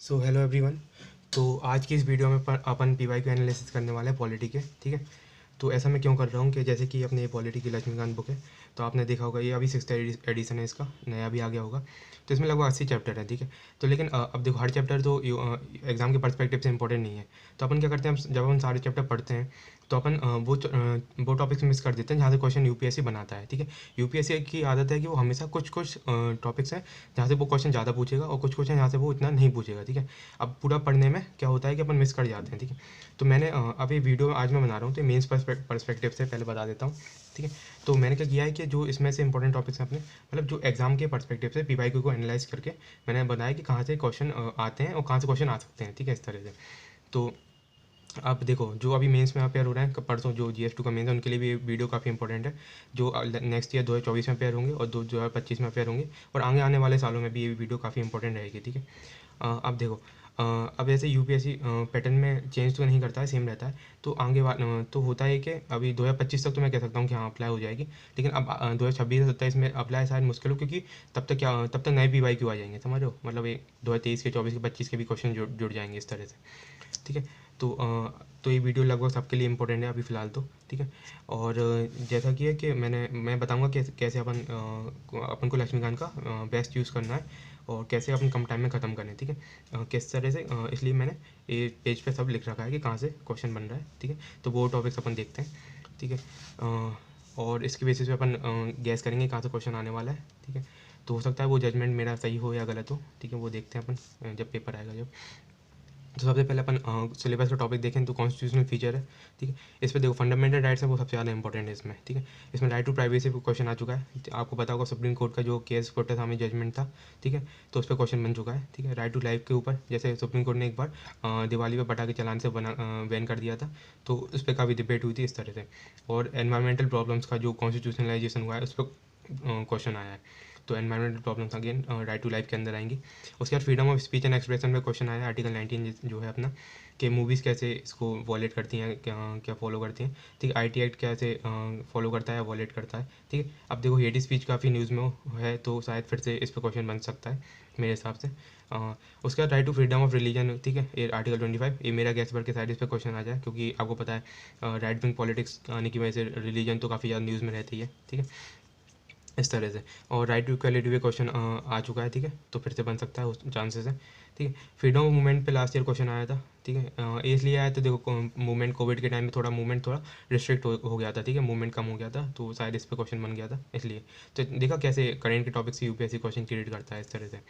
So hello everyone. तो आज की इस वीडियो में अपन पी वाई क्यू एनालिसिस करने वाले हैं पॉलिटी के। ठीक है। तो ऐसा मैं क्यों कर रहा हूँ कि जैसे कि अपने ये पॉलिटी की लक्ष्मीकांत बुक है, तो आपने देखा होगा ये अभी 6th एडिशन है, इसका नया भी आ गया होगा। तो इसमें लगभग 80 चैप्टर है। ठीक है। तो लेकिन अब देखो, हर चैप्टर तो एग्ज़ाम के पर्सपेक्टिव से इंपॉर्टेंट नहीं है। तो अपन क्या करते हैं, जब हम सारे चैप्टर पढ़ते हैं तो अपन वो टॉपिक्स मिस कर देते हैं जहाँ से क्वेश्चन यूपीएससी बनाता है। ठीक है। यूपीएससी की आदत है कि वो हमेशा कुछ कुछ टॉपिक्स हैं जहाँ से वो क्वेश्चन ज़्यादा पूछेगा और कुछ क्वेश्चन जहाँ से वो इतना नहीं पूछेगा। ठीक है। अब पूरा पढ़ने में क्या होता है कि अपन मिस कर जाते हैं। ठीक है। तो मैंने अभी वीडियो आज मैं बना रहा हूँ तो मेंस पर्सपेक्टिव से पहले बता देता हूँ। ठीक है। तो मैंने क्या किया है कि जो इसमें से इंपॉर्टेंट टॉपिक्स हैं अपने, मतलब जो एग्जाम के पर्सपेक्टिव से पीवाईक्यू को एनालाइज करके मैंने बताया कि कहाँ से क्वेश्चन आते हैं और कहाँ से क्वेश्चन आ सकते हैं। ठीक है, इस तरह से। तो अब देखो, जो अभी मेंस में अपेयर हो रहे हैं परसों, जो GS2 का मेंस है, उनके लिए भी ये वीडियो काफ़ी इंपॉर्टेंट है। जो नेक्स्ट ईयर 2024 में अपेयर होंगे और 2025 में अपेयर होंगे, और आगे आने वाले सालों में भी ये वीडियो काफ़ी इंपॉर्टेंट रहेगी। ठीक है। अब देखो, अब ऐसे यूपीएससी पैटर्न में चेंज तो नहीं करता है, सेम रहता है। तो तो होता है कि अभी 2025 तक तो मैं कह सकता हूँ कि हाँ अप्लाई हो जाएगी। लेकिन अब 2026 से 27 में अप्लाई शायद मुश्किल हो, क्योंकि तब तक नए PYQ आ जाएंगे, समझ रहे हो। मतलब ये 2023 के, 24 के, 25 के भी क्वेश्चन जुड़ जाएंगे इस तरह से। ठीक है। तो तो ये वीडियो लगभग सबके लिए इंपॉर्टेंट है अभी फ़िलहाल तो। ठीक है। और जैसा कि है कि मैं बताऊंगा कैसे कैसे अपन को लक्ष्मीकांत का बेस्ट यूज़ करना है और कैसे अपन कम टाइम में ख़त्म करें। ठीक है। किस तरह से, इसलिए मैंने ये पेज पे सब लिख रखा है कि कहाँ से क्वेश्चन बन रहा है। ठीक है। तो वो टॉपिक्स अपन देखते हैं। ठीक है। और इसके बेसिस पे अपन गैस करेंगे कहाँ से क्वेश्चन आने वाला है। ठीक है। तो हो सकता है वो जजमेंट मेरा सही हो या गलत हो। ठीक है, वो देखते हैं अपन जब पेपर आएगा जब। तो सबसे पहले अपन सिलेबस का टॉपिक देखें तो कॉन्स्टिट्यूशनल फीचर है। ठीक है। इस पर देखो, फंडामेंटल राइट्स है वो सबसे ज़्यादा इंपॉर्टेंट है इसमें। ठीक है। इसमें राइट टू प्राइवेसी पे क्वेश्चन आ चुका है। आपको पता होगा सुप्रीम कोर्ट का जो केस कोर्ट सामने जजमेंट था। ठीक है। तो उस पर क्वेश्चन बन चुका है। ठीक है। राइट टू लाइफ के ऊपर, जैसे सुप्रीम कोर्ट ने एक बार दिवाली पे पटाखे चलाने से बैन कर दिया था, तो उस पर काफ़ी डिबेट हुई थी इस तरह से। और एनवायरमेंटल प्रॉब्लम्स का जो कॉन्स्टिट्यूशनलाइजेशन हुआ है उस पर क्वेश्चन आया है। तो environmental problems again right to life के अंदर आएंगी। उसके बाद freedom of speech and expression में क्वेश्चन आया है, आर्टिकल 19 जो है अपना, कि मूवीज़ कैसे इसको वॉलेट करती हैं, क्या क्या फॉलो करती हैं। ठीक है। IT एक्ट कैसे फॉलो करता है, वॉलेट करता है। ठीक है। अब देखो, हेट स्पीच काफ़ी न्यूज़ में है, तो शायद फिर से इस पर क्वेश्चन बन सकता है मेरे हिसाब से। उसके बाद right to freedom of religion. ठीक है, ये आर्टिकल 25, ये मेरा गैस भर के शायद इस पर क्वेश्चन आ जाए, क्योंकि आपको पता है राइट विंग पॉलिटिक्स आने की वजह से रिलीजन तो काफ़ी ज़्यादा न्यूज़ में रहती है। ठीक है, इस तरह से। और राइट टू इक्वलिटी पे क्वेश्चन आ चुका है। ठीक है। तो फिर से बन सकता है, उस चांसेस है। ठीक है। फ्रीडम ऑफ मूवमेंट पे लास्ट ईयर क्वेश्चन आया था। ठीक है। ये इसलिए आया, तो देखो मूवमेंट कोविड के टाइम में मूवमेंट थोड़ा रिस्ट्रिक्ट हो गया था। ठीक है, मूवमेंट कम हो गया था, तो शायद इस पे क्वेश्चन बन गया था इसलिए। तो देखा कैसे करेंट के टॉपिक से यूपीएससी क्वेश्चन क्रिएट करता है इस तरह से।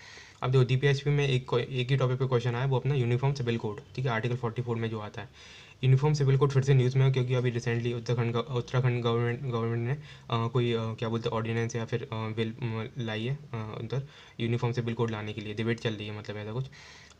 अब देखो, DPSP में एक ही टॉपिक पे क्वेश्चन आया, वो अपना यूनिफॉर्म सिविल कोड। ठीक है, आर्टिकल 44 में जो आता है। यूनिफॉर्म सिविल कोड फिर से न्यूज़ में है, क्योंकि अभी रिसेंटली उत्तराखंड गवर्नमेंट ने कोई क्या बोलते हैं ऑर्डिनेंस या फिर बिल लाई है उधर यूनिफॉर्म सिविल कोड लाने के लिए डिबेट चल रही है, मतलब ऐसा कुछ।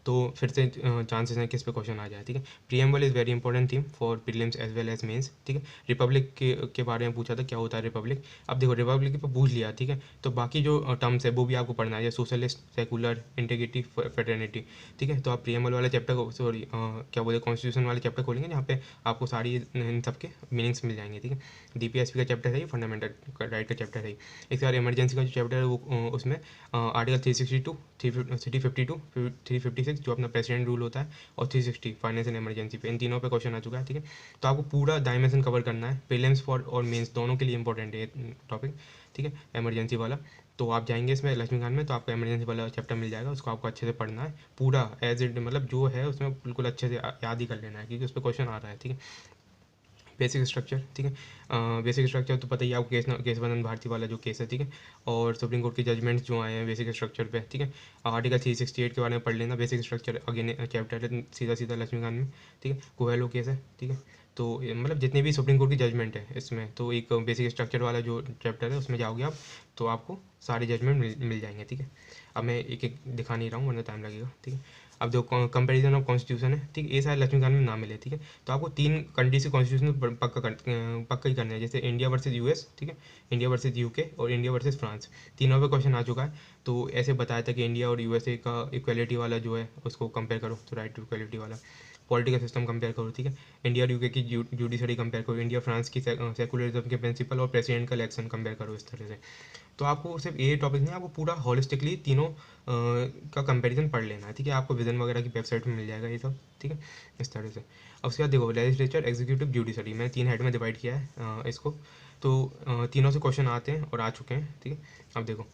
तो फिर से चांसेस हैं कि इस पे क्वेश्चन आ जाए। ठीक है। Preamble is very important theme for prelims as well as mains. ठीक है। रिपब्लिक के बारे में पूछा था, क्या होता है रिपब्लिक। अब देखो, रिपब्लिक पर पूछ लिया। ठीक है। तो बाकी जो टर्म्स है वो भी आपको पढ़ना है, जैसे सोशलिस्ट, सेकुलर, इंटीग्रिटी, फ्रेटर्निटी। ठीक है। तो आप प्रीएम्बल वाले चैप्टर को, सॉरी क्या बोलते हैं, कॉन्स्टिट्यूशन वाले चैप्टर खोलेंगे, जहाँ पे आपको सारी इन सब के मीनिंग्स मिल जाएंगे। ठीक है। DPSP का चैप्टर है ये, फंडामेंटल राइट का चैप्टर है ये। इसके बाद इमरजेंसी का जो चैप्टर है वो उसमें आर्टिकल 362, 352, 356 जो अपना प्रेसिडेंट रूल होता है, और 360 फाइनेंशियल इमरजेंसी पे, इन तीनों पे क्वेश्चन आ चुका है। ठीक है। तो आपको पूरा डायमेंशन कवर करना है, प्रीलिम्स फॉर और मेंस दोनों के लिए इंपॉर्टेंट है ये टॉपिक। ठीक है, इमरजेंसी वाला। तो आप जाएंगे इसमें लक्ष्मीकांत में, तो आपको इमरजेंसी वाला चैप्टर मिल जाएगा, उसको आपको अच्छे से पढ़ना है पूरा एज इट, मतलब जो है उसमें बिल्कुल अच्छे से याद ही कर लेना है, क्योंकि उस पर क्वेश्चन आ रहा है। ठीक है। Basic structure. ठीक है। बेसिक स्ट्रक्चर तो पता ही है आपको, केशवानंद भारती वाला जो केस है। ठीक है। और सुप्रीम कोर्ट के जजमेंट्स जो आए हैं बेसिक स्ट्रक्चर पे। ठीक है। आर्टिकल 368 के बारे में पढ़ लेना, बेसिक स्ट्रक्चर अगेन चैप्टर है, सीधा सीधा लक्ष्मीकांत में। ठीक है। कोहेलो केस है। ठीक है। तो मतलब जितने भी सुप्रीम कोर्ट की जजमेंट है इसमें, तो एक बेसिक स्ट्रक्चर वाला जो चैप्टर है उसमें जाओगे आप, तो आपको सारे जजमेंट मिल जाएंगे। ठीक है। अब मैं एक एक दिखा नहीं रहा हूँ वरना टाइम लगेगा। ठीक है। अब जो कंपैरिजन ऑफ कॉन्स्टिट्यूशन है, ठीक है, ये सारे लक्ष्मीकांत में ना मिले। ठीक है। तो आपको 3 कंट्रीज के कॉन्स्टिट्यूशन पक्का ही करना है, जैसे इंडिया वर्सेज US। ठीक है। इंडिया वर्सेज UK और इंडिया वर्सेज फ्रांस, तीनों पे क्वेश्चन आ चुका है। तो ऐसे बताया था कि इंडिया और USA का इक्वलिटी वाला जो है उसको कंपेयर करो, तो राइट टू इक्वलिटी वाला। पॉलिटिकल सिस्टम कंपेयर करो। ठीक है। इंडिया और UK की जुडिशरी कंपेयर करो, इंडिया फ्रांस की सेकुलरिज्म के प्रिंसिपल और प्रेसिडेंट का इलेक्शन कंपेयर करो, इस तरह से। तो आपको सिर्फ ये टॉपिक नहीं, आपको पूरा होलिस्टिकली तीनों का कंपैरिजन पढ़ लेना है, ठीक है। आपको विजन वगैरह की वेबसाइट में मिल जाएगा ये सब, ठीक है, इस तरह से। अब उसके बाद देखो लेजिस्लेचर, एग्जीक्यूटिव, जुडिशरी, मैंने 3 हेड में डिवाइड किया है इसको। तो तीनों से क्वेश्चन आते हैं और आ चुके हैं, ठीक है। अब देखो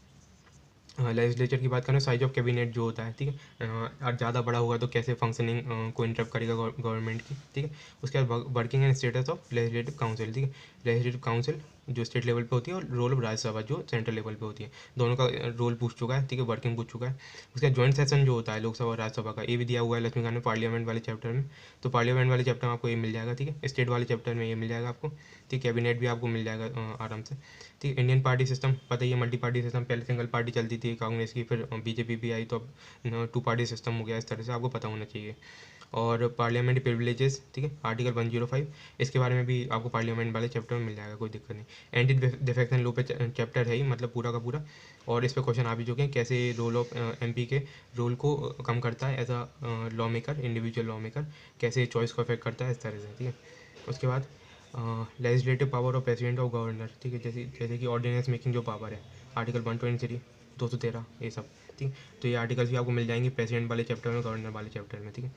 लेजिस्लेचर की बात करें, साइज ऑफ कैबिनेट जो होता है, ठीक है, और ज़्यादा बड़ा होगा तो कैसे फंक्शनिंग को इंटरप्ट करेगा गवर्नमेंट की, ठीक है। उसके बाद working and status of legislative council, ठीक है। लेजिस्लेटिव काउंसिल जो स्टेट लेवल पे होती है और रोल ऑफ राज्यसभा जो सेंट्रल लेवल पे होती है, दोनों का रोल पूछ चुका है, ठीक है, वर्किंग पूछ चुका है। उसके बाद जॉइंट सेशन जो होता है लोकसभा और राज्यसभा का, ये भी दिया हुआ है लक्ष्मीकांत में पार्लियामेंट वाले चैप्टर में। तो पार्लियामेंट वाले चैप्टर में आपको ये मिल जाएगा, ठीक है। स्टेट वाले चैप्टर में ये मिल जाएगा आपको, ठीक। कैबिनेट भी आपको मिल जाएगा आराम से, ठीक। इंडियन पार्टी सिस्टम पता ही है, मल्टी पार्टी सिस्टम, पहले सिंगल पार्टी चलती थी कांग्रेस की, फिर बीजेपी भी आई तो अब 2 पार्टी सिस्टम हो गया, इस तरह से आपको पता होना चाहिए। और पार्लियामेंट्री प्रिविलेजेस, ठीक है, आर्टिकल 105, इसके बारे में भी आपको पार्लियामेंट वाले चैप्टर में मिल जाएगा, कोई दिक्कत नहीं। एंटी डिफेक्शन लो पे चैप्टर है ही, मतलब पूरा का पूरा, और इस पर क्वेश्चन आ भी चुके हैं, कैसे रोल ऑफ एमपी के रोल को कम करता है as a law maker, individual law maker, कैसे चॉइस को अफेक्ट करता है, इस तरह से, ठीक है। उसके बाद लेजिस्लेटिव पावर ऑफ प्रेसिडेंट और गवर्नर, ठीक है, जैसे कि ऑर्डिनेंस मेकिंग जो पावर है, आर्टिकल 123, 213, ये सब, ठीक। तो ये आर्टिकल्स भी आपको मिल जाएंगे प्रेसिडेंट वाले चैप्टर में, गवर्नर वाले चैप्टर में, ठीक है।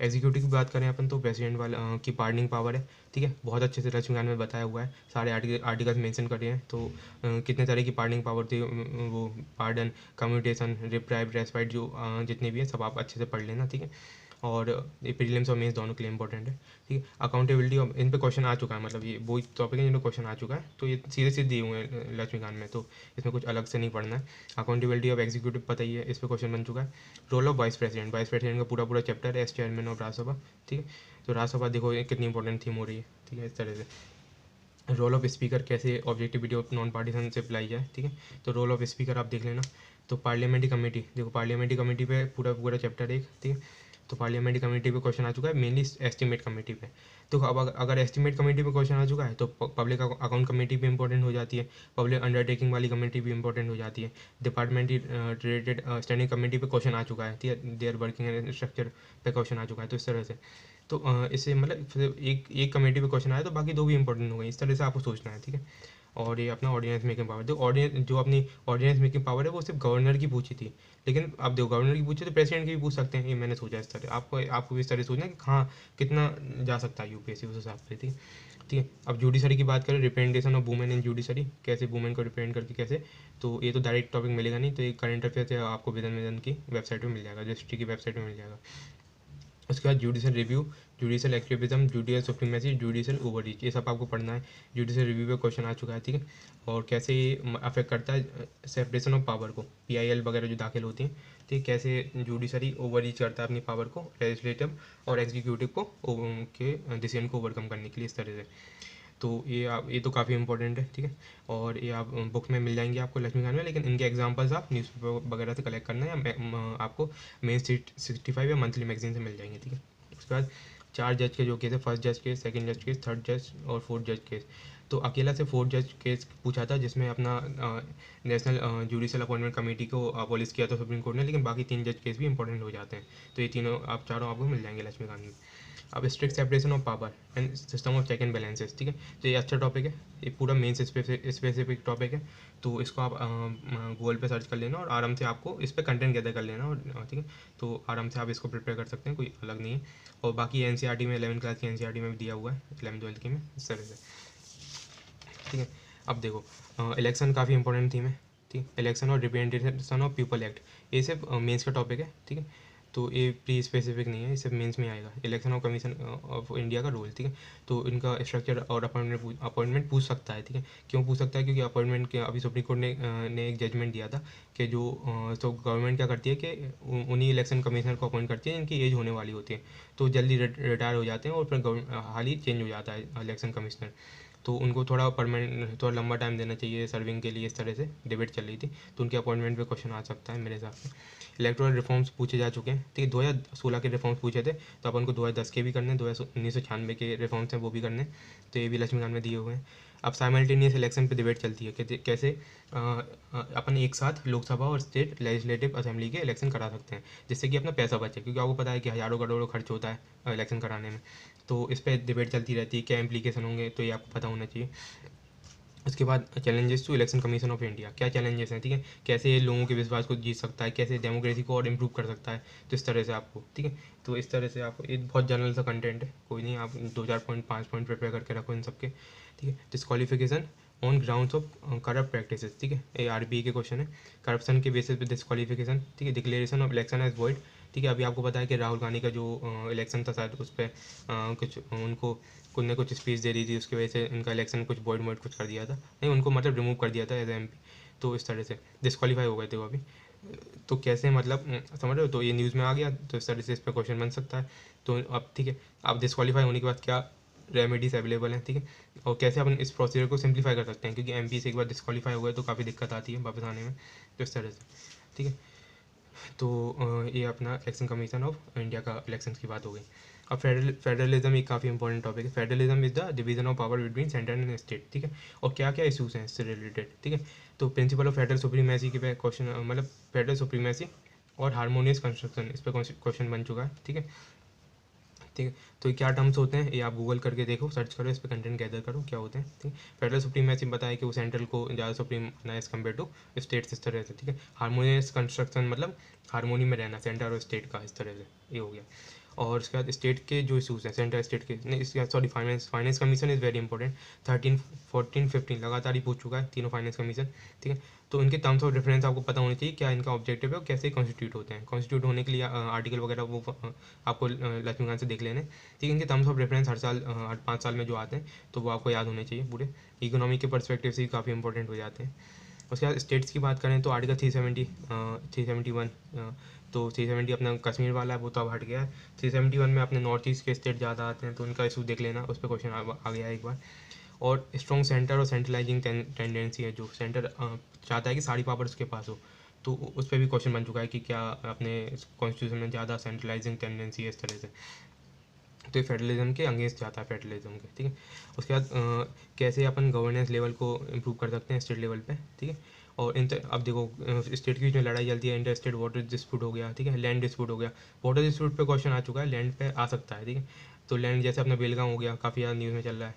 एग्जीक्यूटिव की बात करें अपन तो प्रेसिडेंट वाला की पार्डनिंग पावर है, ठीक है, बहुत अच्छे से लक्ष्मीकांत में बताया हुआ है, सारे आर्टिकल्स मेंशन करे हैं। तो कितने तरह की पार्डनिंग पावर थी, वो पार्डन, कम्यूटेशन, रिप्राइव, रेस्पाइट, जो जितने भी हैं सब आप अच्छे से पढ़ लेना, ठीक है। और ये प्रीलिम्स और मेंस दोनों के लिए इंपॉर्टेंट है, ठीक है। अकाउंटेबिलिटी, इन पे क्वेश्चन आ चुका है, मतलब ये वो टॉपिक है जिन पर क्वेश्चन आ चुका है, तो ये सीधे सीधे दिए हुए हैं लक्ष्मीकांत में, तो इसमें कुछ अलग से नहीं पढ़ना है। अकाउंटेबिलिटी ऑफ एग्जीक्यूटिव पता ही है, इस पर क्वेश्चन बन चुका है। Role of vice president, vice president का पूरा पूरा चैप्टर है, एज चेयरमैन ऑफ राज्यसभा, ठीक है। तो राज्यसभा देखो ये कितनी इंपॉर्टेंट थीम हो रही है, ठीक है, इस तरह से। रोल ऑफ स्पीकर, कैसे ऑब्जेक्टिविटी ऑफ नॉन पार्टीजनशिप लाई जाए, ठीक है। तो रोल ऑफ स्पीकर आप देख लेना। तो पार्लियामेंट्री कमेटी, देखो पार्लियामेंट्री कमेटी पे पूरा पूरा चैप्टर एक, ठीक है। तो पार्लियामेंट्री कमेटी पे क्वेश्चन आ चुका है, मेनली एस्टिमेट कमेटी पे। तो अब अगर एस्टिमेट कमेटी पे क्वेश्चन आ चुका है तो पब्लिक अकाउंट कमेटी भी इंपॉर्टेंट हो जाती है, पब्लिक अंडरटेकिंग वाली कमेटी भी इंपॉर्टेंट हो जाती है, डिपार्टमेंट रिलेटेड स्टैंडिंग कमेटी पे क्वेश्चन आ चुका है, ठीक है, देयर वर्किंग एंड स्ट्रक्चर पे क्वेश्चन आ चुका है। तो इस तरह से तो इससे मतलब फिर एक कमेटी पे क्वेश्चन आया तो बाकी 2 भी इंपॉर्टेंट हो गई, इस तरह से आपको सोचना है, ठीक है। और ये अपना ऑर्डिनेंस मेकिंग पावर, देखो ऑर्डिनेंस जो अपनी ऑर्डिनेंस मेकिंग पावर है वो सिर्फ गवर्नर की पूछी थी, लेकिन अब देखो गवर्नर की पूछी तो प्रेसिडेंट की भी पूछ सकते हैं, ये मैंने सोचा इस तरह। आपको भी इस तरह सोचना है कि हाँ कितना जा सकता है यूपीएससी उस हिसाब से, ठीक है, ठीक है। अब जुडिशरी की बात करें, representation of women in judiciary, कैसे वुमेन को रिप्रेजेंट करके कैसे, तो ये तो डायरेक्ट टॉपिक मिलेगा नहीं, तो ये करंट अफेयर है, आपको विधन की वेबसाइट में मिल जाएगा, रजिस्ट्री की वेबसाइट में मिल जाएगा। उसके बाद judicial review, judicial activism, judicial supremacy, judicial overreach, ये सब आपको पढ़ना है। जुडिशल रिव्यू पे क्वेश्चन आ चुका है, ठीक है। और कैसे ये अफेक्ट करता है सेपरेशन ऑफ पावर को, पीआईएल वगैरह जो दाखिल होती हैं, ठीक, कैसे जुडिशरी ओवररीच करता है अपनी पावर को लेजिस्लेटिव और एग्जीक्यूटिव को के डिसीजन को ओवरकम करने के लिए, इस तरह से। तो ये तो काफ़ी इंपॉर्टेंट है, ठीक है। और ये आप बुक में मिल जाएंगे आपको लक्ष्मीकांत में, लेकिन इनके एग्जांपल्स आप न्यूज़पेपर वगैरह से कलेक्ट करना है, या आपको मेन 65 या मंथली मैगजीन से मिल जाएंगे, ठीक है। उसके बाद 4 जज के जो केस है, फर्स्ट जज केस, सेकंड जज केस, थर्ड जज और फोर्थ जज केस। तो अकेला से फोर्थ जज केस पूछा था, जिसमें अपना नेशनल जुडिशल अपॉइंटमेंट कमेटी को अबॉलिश किया था सुप्रीम कोर्ट ने, लेकिन बाकी 3 जज केस भी इंपॉर्टेंट हो जाते हैं। तो ये तीनों चारों आपको मिल जाएंगे लक्ष्मीकांत में। अब strict separation of power and system of check and balances, ठीक है। तो ये अच्छा टॉपिक है, ये पूरा मेन स्पेसिफिक टॉपिक है, तो इसको आप गूगल पे सर्च कर लेना और आराम से आपको इस पर कंटेंट गैदर कर लेना, और ठीक है, तो आराम से आप इसको प्रिपेयर कर सकते हैं, कोई अलग नहीं है। और बाकी एनसीईआरटी में 11th क्लास की एनसीईआरटी में भी दिया हुआ है, 11th 12th की में, इस तरह से, ठीक है। अब देखो इलेक्शन काफ़ी इंपॉर्टेंट थीम है, ठीक, इलेक्शन और रिप्रेजेंटेशन ऑफ पीपल एक्ट, ये सिर्फ मेंस का टॉपिक है, ठीक है। तो ये प्री स्पेसिफिक नहीं है, ये सिर्फ मेंस में आएगा। Election of commission of India का रोल, ठीक है। तो इनका स्ट्रक्चर और अपॉइंटमेंट पूछ सकता है, ठीक है। क्यों पूछ सकता है, क्योंकि अपॉइंटमेंट के अभी सुप्रीम कोर्ट ने एक जजमेंट दिया था कि जो तो गवर्नमेंट क्या करती है कि उन्हीं इलेक्शन कमिश्नर को अपॉइंट करती है जिनकी एज होने वाली होती है, तो जल्दी रिटायर हो जाते हैं और फिर हाल ही चेंज हो जाता है इलेक्शन कमिश्नर, तो उनको थोड़ा परमानेंट थोड़ा लंबा टाइम देना चाहिए सर्विंग के लिए, इस तरह से डिबेट चल रही थी, तो उनके अपॉइंटमेंट पे क्वेश्चन आ सकता है मेरे हिसाब से। इलेक्टोरल रिफॉर्म्स पूछे जा चुके हैं, ठीक है, 2016 के रिफॉर्म्स पूछे थे, तो अपन को 2010 के भी करने, 1996 के रिफॉर्म्स हैं वो भी करने, तो ये भी लक्ष्मीकांत में दिए हुए हैं। अब साइमल्टेनियस इलेक्शन पे डिबेट चलती है कि कैसे अपन एक साथ लोकसभा और स्टेट लेजिस्लेटिव असेंबली के इलेक्शन करा सकते हैं, जिससे कि अपना पैसा बचे, क्योंकि आपको पता है कि हज़ारों करोड़ों खर्च होता है इलेक्शन कराने में, तो इस पर डिबेट चलती रहती है, क्या इम्प्लीकेशन होंगे, तो ये आपको पता होना चाहिए। उसके बाद challenges to election commission of India, क्या चैलेंजेस हैं, ठीक है, कैसे ये लोगों के विश्वास को जीत सकता है, कैसे डेमोक्रेसी को और इम्प्रूव कर सकता है। तो इस तरह से आपको, ठीक है, तो इस तरह से आपको, ये बहुत जनरल सा कंटेंट है, कोई नहीं, आप 2-4 पॉइंट 5 पॉइंट प्रिपेयर करके रखो इन सबके, ठीक है। Disqualification on grounds of corrupt practices, ठीक है, ये आरबीआई के क्वेश्चन है। करप्शन के बेसिस पे डिस्क्वालिफिकेशन, ठीक है। Declaration of election as void, ठीक है, अभी आपको पता है कि राहुल गांधी का जो इलेक्शन था शायद उस पर कुछ उनको कुछ ने कुछ स्पीच दे दी थी, उसकी वजह से इनका इलेक्शन कुछ वॉइड वॉइड कुछ कर दिया था, नहीं उनको मतलब रिमूव कर दिया था एज एम पी। तो इस तरह से डिस्क्वालीफाई हो गए थे वो अभी। तो कैसे मतलब समझ रहे हो, तो ये न्यूज़ में आ गया, तो इस तरह से इस पर क्वेश्चन बन सकता है। तो अब ठीक है, अब डिस्क्वालीफाई होने के बाद क्या रेमेडीज अवेलेबल हैं, ठीक है, और कैसे अपन इस प्रोसीजर को सिंप्लीफाई कर सकते हैं, क्योंकि एमपी से एक बार डिस्क्वालीफाई हो गए तो काफ़ी दिक्कत आती है वापस आने में। तो इस तरह से, ठीक है। तो ये अपना इलेक्शन कमीशन ऑफ इंडिया का इलेक्शन की बात हो गई। अब फेडरलिज्म एक काफ़ी इंपॉर्टेंट टॉपिक है। Federalism is the division of power between centre and state, ठीक है, और क्या क्या इशूज़ हैं इससे रिलेटेड, ठीक है। तो प्रिंसिपल ऑफ फेडरल सुप्रीमेसी के पे क्वेश्चन, मतलब फेडरल सुप्रीमेसी और हारमोनियस कंस्ट्रक्शन, इस पर क्वेश्चन बन चुका है, ठीक है, ठीक है। तो ये क्या टर्म्स होते हैं, ये आप गूगल करके देखो, सर्च करो, इस पर कंटेंट गैदर करो क्या होते हैं, ठीक है। फेडरल सुप्रीमेसी बताया कि वो सेंट्रल को ज़्यादा सुप्रीम बनाए एज कम्पेयर टू स्टेट्स, इस तरह से, ठीक है। हारमोनियस कंस्ट्रक्शन मतलब हारमोनी में रहना सेंटर और स्टेट का, इस तरह से ये हो गया। और उसके बाद स्टेट के जो इशूज़ हैं, सेंटर स्टेट के नहीं, इसके बाद sorry, finance commission is very important. 13, 14, 15 लगातार ही पूछ चुका है तीनों फाइनेंस कमीशन, ठीक है। तो इनके टर्म्स ऑफ रेफरेंस आपको पता होनी चाहिए, क्या इनका ऑब्जेक्टिव है और कैसे कॉन्स्टिट्यूट होते हैं। कॉन्स्टिट्यूट होने के लिए आर्टिकल वगैरह वो आपको लक्ष्मीकांत से देख लेने, ठीक है। इनके टर्म्स ऑफ रेफरेंस हर साल हर 5 साल में जो आते हैं तो वो आपको याद होने चाहिए पूरे। इकोनॉमी के परस्पेक्टिव से भी काफ़ी इंपॉर्टेंट हो जाते हैं। उसके बाद स्टेट्स की बात करें तो आर्टिकल 371, तो 370 अपना कश्मीर वाला है, वो तो अब हट गया है। 371 में अपने नॉर्थ ईस्ट के स्टेट ज़्यादा आते हैं, तो उनका इशू देख लेना, उस पर क्वेश्चन आ गया है एक बार। और स्ट्रॉन्ग सेंटर और सेंट्रलाइजिंग टेंडेंसी है, जो सेंटर चाहता है कि सारी पावर उसके पास हो, तो उस पर भी क्वेश्चन बन चुका है कि क्या अपने कॉन्स्टिट्यूशन में ज़्यादा सेंट्रलाइजिंग टेंडेंसी है, इस तरह से। तो ये फेडरलिज्म के अगेंस्ट जाता है, फेडरलिज्म के, ठीक है। उसके बाद कैसे अपन गवर्नेंस लेवल को इम्प्रूव कर सकते हैं स्टेट लेवल पे, ठीक है। और अब देखो स्टेट के बीच में लड़ाई चलती है, इंटर स्टेट वाटर डिस्प्यूट हो गया, ठीक है, लैंड डिस्प्यूट हो गया। वाटर डिस्प्यूट पे क्वेश्चन आ चुका है, लैंड पे आ सकता है, ठीक है। तो लैंड जैसे अपना बेलगांव हो गया, काफ़ी ज़्यादा न्यूज़ में चल रहा है।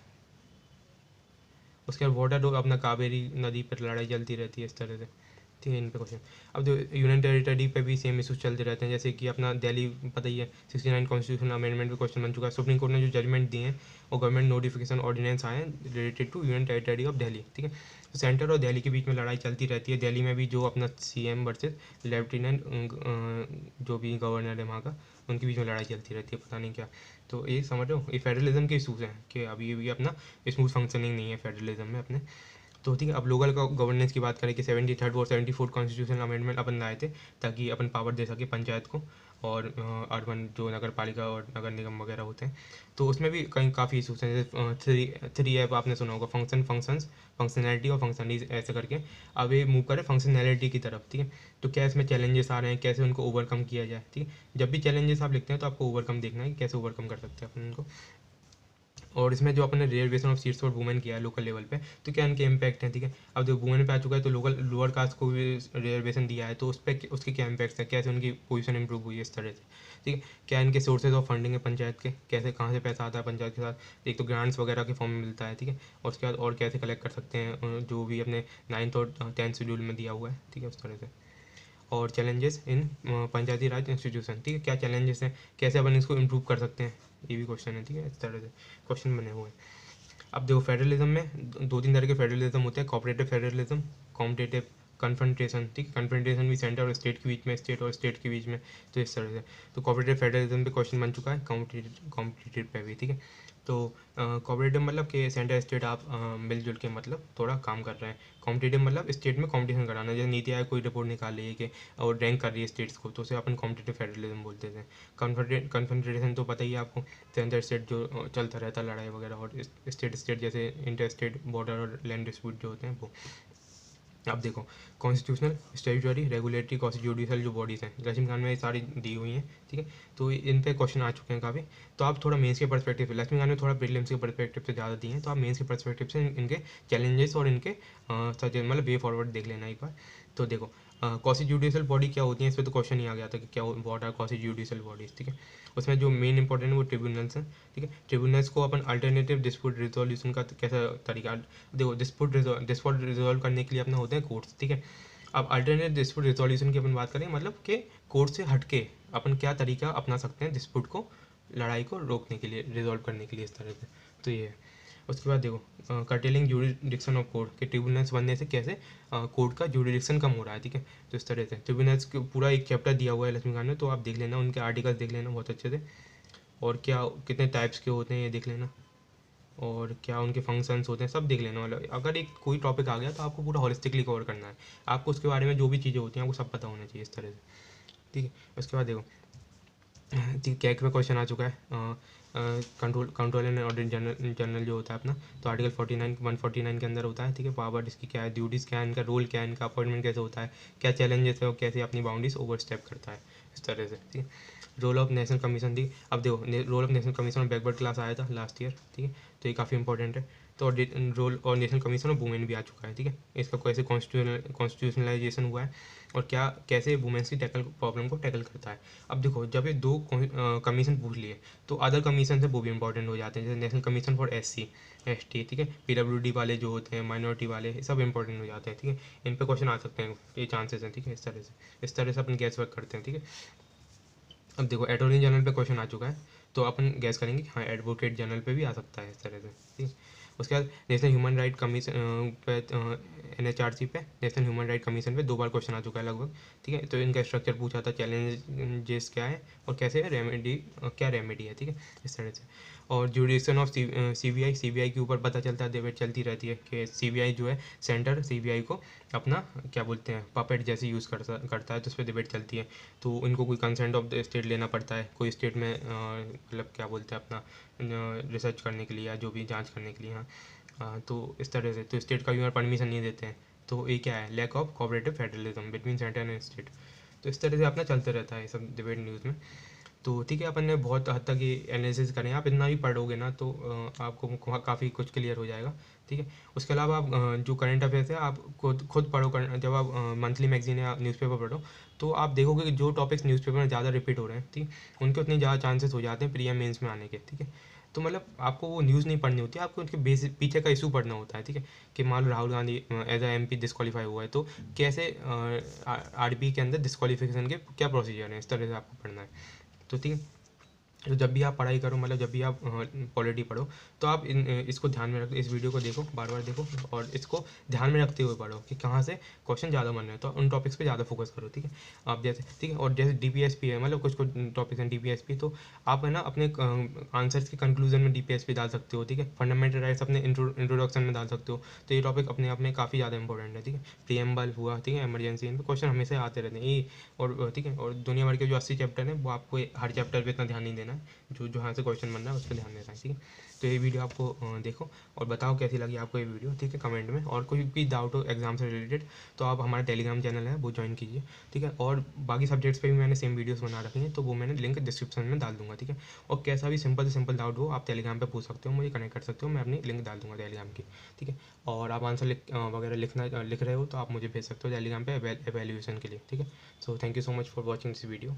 उसके बाद वाटर अपना कावेरी नदी पर लड़ाई चलती रहती है, इस तरह से, ठीक है। इन पे क्वेश्चन, अब जो यूनियन टेरिटरी पे भी सेम इशूज चलते रहते हैं, जैसे कि अपना दिल्ली, पता ही है 69 कॉन्स्टिट्यूशन अमेंडमेंट पे क्वेश्चन बन चुका है। सुप्रीम कोर्ट ने जो जजमेंट दिए हैं और गवर्नमेंट नोटिफिकेशन ऑर्डिनेंस आए हैं related to union territory of Delhi, ठीक है। तो सेंटर और दिल्ली के बीच में लड़ाई चलती रहती है। दिल्ली में भी जो अपना सीएम वर्सेस लेफ्टिनेंट जो भी गवर्नर है वहाँ का, उनके बीच में लड़ाई चलती रहती है, पता नहीं क्या। तो ये समझ लो, ये फेडरलिज्म के इशूज़ हैं कि अभी भी अपना स्मूथ फंक्शनिंग नहीं है फेडरलिज्म में अपने। तो ठीक है, अब लोकल गवर्नेंस की बात करें कि 73rd और 74th कॉन्स्टिट्यूशन अमेंडमेंट अपन लाए थे, ताकि अपन पावर दे सके पंचायत को और अर्बन जो नगर पालिका और नगर निगम वगैरह होते हैं। तो उसमें भी कहीं काफ़ी इशूज़ हैं, जैसे थ्री ऐप आपने सुना होगा, फंक्शंस, फंक्शनैलिटी और फंक्शनलिटीज, ऐसे करके अब ये मूव करे फंक्शनैलिटी की तरफ, ठीक है। तो क्या इसमें चैलेंजेस आ रहे हैं, कैसे उनको ओवरकम किया जाए, ठीक है। जब भी चैलेंजेस आप लिखते हैं तो आपको ओवरकम देखना है कि कैसे ओवरकम कर सकते हैं अपन उनको। और इसमें जो अपने reservation of seats for women किया है लोकल लेवल पे, तो क्या इनके इम्पैक्ट हैं, ठीक है। अब जो वुमेन पे आ चुका है तो लोकल लोअर कास्ट को भी रिजर्वेशन दिया है, तो उस पर उसके क्या इम्पैक्ट्स हैं, कैसे उनकी पोजीशन इंप्रूव हुई है, इस तरह से, ठीक है। क्या इनके सोर्सेज ऑफ फंडिंग है पंचायत के, कैसे कहाँ से पैसा आता है पंचायत के साथ, एक तो ग्रांट्स वगैरह के फॉर्म में मिलता है, ठीक है। और उसके बाद और कैसे कलेक्ट कर सकते हैं जो भी अपने 9th और 10th शेड्यूल में दिया हुआ है, ठीक है, उस तरह से। और challenges in Panchayati Raj institution, ठीक है, क्या चैलेंजेस हैं, कैसे अपन इसको इम्प्रूव कर सकते हैं, ये भी क्वेश्चन है, ठीक है। इस तरह से क्वेश्चन बने हुए हैं। अब देखो फेडरलिज्म में 2-3 तरह के फेडरलिज्म होते हैं, कोऑपरेटिव फेडरलिज्म, कॉम्पिटिटिव, कन्फ्रंटेशन, ठीक है। कन्फ्रंटेशन भी सेंटर और स्टेट के बीच में, स्टेट और स्टेट के बीच में, तो इस तरह से। तो कोऑपरेटिव फेडरलिज्म पे क्वेश्चन बन चुका है, कॉम्पिटिटिव पे भी, ठीक है। तो कोऑपरेटिव मतलब कि सेंटर स्टेट आप मिलजुल के मतलब थोड़ा काम कर रहे हैं। कॉम्पिटिटिव मतलब स्टेट में कॉम्पिटिशन कराना, जैसे नीति आयोग कोई रिपोर्ट निकाल रही है कि और रैंक कर रही है स्टेट्स को, तो उसे अपन कॉम्पिटिटिव फेडरलिज्म बोलते थे। कन्फेडरेशन तो पता ही है आपको, सेंटर स्टेट जो चलता रहता है लड़ाई वगैरह, और स्टेट स्टेट जैसे इंटर स्टेट बॉर्डर और लैंड डिस्प्यूट जो होते हैं वो। अब देखो कॉन्स्टिट्यूशनल, स्टैट्यूटरी, रेगुलेटरी, कॉन्स्टिट्यूडियल जो बॉडीज़ हैं, लक्ष्मीकांत में ये सारी दी हुई हैं, ठीक है। तो इन पे क्वेश्चन आ चुके हैं काफ़ी। तो आप थोड़ा मेंस के पर्सपेक्टिव से, लक्ष्मीकांत में थोड़ा प्रीलिम्स के पर्सपेक्टिव से ज़्यादा दिए हैं, तो आप मेंस के पर्सपेक्टिव से इनके चैलेंजेस और इनके मतलब वे फॉरवर्ड देख लेना एक बार। तो देखो क्वासी जुडिशियल बॉडी क्या होती है, इस पर तो क्वेश्चन ही आ गया था कि क्या what are quasi judicial bodies, ठीक है। उसमें जो मेन इंपॉर्टेंट है वो ट्रिब्यूनल्स हैं, ठीक है। ट्रिब्यूनल्स को अपन अल्टरनेटिव डिस्प्यूट रिजोल्यूशन का कैसा तरीका, देखो डिस्प्यूट रिजोल्व करने के लिए अपना होते हैं कोर्ट्स, ठीक है। अब अल्टरनेटिव डिस्प्यूट रिजोल्यूशन की अपन बात करें, मतलब कि कोर्ट से हटके अपन क्या तरीका अपना सकते हैं डिस्प्यूट को, लड़ाई को रोकने के लिए, रिजोल्व करने के लिए, इस तरह से। तो ये है। उसके बाद देखो कर्टेलिंग जुरिडिक्शन ऑफ कोर्ट के ट्रिब्यूनल्स बनने से कैसे कोर्ट का जुरिडिक्शन कम हो रहा है, ठीक है। तो इस तरह से ट्रिब्यूनल्स के पूरा एक चैप्टर दिया हुआ है लक्ष्मीकांत में, तो आप देख लेना, उनके आर्टिकल्स देख लेना बहुत अच्छे से, और क्या कितने टाइप्स के होते हैं ये देख लेना, और क्या उनके फंक्शंस होते हैं सब देख लेना। मतलब अगर एक कोई टॉपिक आ गया तो आपको पूरा होलिस्टिकली कवर करना है, आपको उसके बारे में जो भी चीज़ें होती हैं आपको सब पता होना चाहिए, इस तरह से, ठीक है। उसके बाद देखो ठीक कैक में क्वेश्चन आ चुका है, कंट्रोल एंड ऑडिट जनरल जो होता है अपना, तो आर्टिकल 149 के अंदर होता है, ठीक है। पावर इसकी क्या है, ड्यूटीज़ क्या है, इनका रोल क्या है, इनका अपॉइंटमेंट कैसे होता है, क्या चैलेंजेस है और कैसे अपनी बाउंड्रीज ओवर स्टेप करता है, इस तरह से, ठीक है। रोल ऑफ नेशनल कमीशन, ठीक है। अब देखो role of national commission backward class आया था लास्ट ईयर, ठीक है, तो ये काफ़ी इंपॉर्टेंट है। तो रोल और नेशनल कमीशन ऑफ वुमेन भी आ चुका है, ठीक है। इसका कैसे कॉन्स्टिट्यूशनलाइजेशन हुआ है और क्या कैसे वुमेन्स की टैकल प्रॉब्लम को टैकल करता है। अब देखो जब ये दो कमीशन पूछ लिए तो अदर कमीशन है वो भी इंपॉर्टेंट हो जाते हैं, जैसे national commission for SC ST, ठीक है। PWD वाले जो होते हैं, माइनॉरिटी वाले, सब इंपॉर्टेंट हो जाते हैं, ठीक है। इन पे क्वेश्चन आ सकते हैं, ये चांसेस हैं, ठीक है। इस तरह से अपन गैस वर्क करते हैं, ठीक है। अब देखो अटॉर्नी जनरल पे क्वेश्चन आ चुका है, तो अपन गैस करेंगे हाँ एडवोकेट जनरल पे भी आ सकता है, इस तरह से, ठीक है। उसके बाद नेशनल ह्यूमन राइट कमीशन पे NHRC पे, नेशनल ह्यूमन राइट कमीशन पे 2 बार क्वेश्चन आ चुका है लगभग, ठीक है। तो इनका स्ट्रक्चर पूछा था, चैलेंजेस क्या है और कैसे रेमेडी, क्या रेमेडी है, ठीक है, इस तरह से। और जुडिक्शन ऑफ CBI के ऊपर पता चलता है, डिबेट चलती रहती है कि CBI जो है सेंटर CBI को अपना क्या बोलते हैं पपेट जैसे यूज़ करता है, तो उस पर डिबेट चलती है। तो इनको कोई कंसेंट ऑफ द स्टेट लेना पड़ता है, कोई स्टेट में मतलब क्या बोलते हैं अपना रिसर्च करने के लिए या जो भी जांच करने के लिए, हाँ। तो इस तरह से तो स्टेट का भी परमिशन नहीं देते हैं, तो ये क्या है, lack of cooperative federalism between centre and state. तो इस तरह से अपना चलते रहता है ये सब डिबेट न्यूज़ में। तो ठीक है, अपन ने बहुत हद तक ये एनालिसिस करें, आप इतना ही पढ़ोगे ना तो आपको काफ़ी कुछ क्लियर हो जाएगा, ठीक है। उसके अलावा आप जो करंट अफेयर्स है आप खुद पढ़ो, जब आप मंथली मैगजीन या न्यूज़पेपर पढ़ो तो आप देखोगे कि जो टॉपिक्स न्यूज़पेपर में ज़्यादा रिपीट हो रहे हैं, ठीक, उनके उतने ज़्यादा चांसेस हो जाते हैं प्री या मेंस में आने के, ठीक है। तो मतलब आपको वो न्यूज़ नहीं पढ़नी होती है, आपको उनके बेसिक पीछे का इशू पढ़ना होता है, ठीक है। कि मान लो Rahul Gandhi as a MP disqualify हुआ है, तो कैसे RB के अंदर डिस्क्वालीफिकेशन के क्या प्रोसीजर हैं, इस तरह से आपको पढ़ना है। तो ठीक है, तो जब भी आप पढ़ाई करो, मतलब जब भी आप पॉलिटी पढ़ो, तो आप इसको ध्यान में रखो, इस वीडियो को देखो, बार बार देखो, और इसको ध्यान में रखते हुए पढ़ो कि कहाँ से क्वेश्चन ज़्यादा बन रहे हैं, तो उन टॉपिक्स पे ज़्यादा फोकस करो, ठीक है। आप जैसे, ठीक है, और जैसे DPSP है, मतलब कुछ टॉपिक्स हैं DPSP, तो आप है ना अपने आंसर्स के कंक्लूजन में DPSP डाल सकते हो, ठीक है। फंडामेंटल राइट्स अपने इंट्रोडक्शन में डाल सकते हो, तो ये टॉपिक अपने आप में काफ़ी ज़्यादा इंपॉर्टेंट है, ठीक है। प्रीएम्बल हुआ, ठीक है, इमरजेंसी, इन पर क्वेश्चन हमेशा आते रहते हैं ये, और ठीक है, और दुनिया भर के जो 80 चैप्टर हैं वो आपको हर चैप्टर पे इतना ध्यान नहीं देना है, जो जहाँ से क्वेश्चन बन रहा है उस पर ध्यान देना है, ठीक है। तो ये वीडियो आपको देखो और बताओ कैसी लगी आपको ये वीडियो, ठीक है, कमेंट में। और कोई भी डाउट हो एग्जाम से रिलेटेड तो आप हमारा टेलीग्राम चैनल है वो ज्वाइन कीजिए, ठीक है। और बाकी सब्जेक्ट्स पे भी मैंने सेम वीडियोस बना रखी हैं, तो वो मैंने लिंक डिस्क्रिप्शन में डाल दूंगा, ठीक है। और कैसा भी सिंपल से सिंपल डाउट हो आप टेलीग्राम पे पूछ सकते हो, मुझे कनेक्ट कर सकते हो, मैं अपनी लिंक डाल दूंगा टेलीग्राम की, ठीक है। और आप आंसर वगैरह लिख रहे हो तो आप मुझे भेज सकते हो टेलीग्राम पे एवेल्यूएशन के लिए, ठीक है। So thank you so much for watching this video.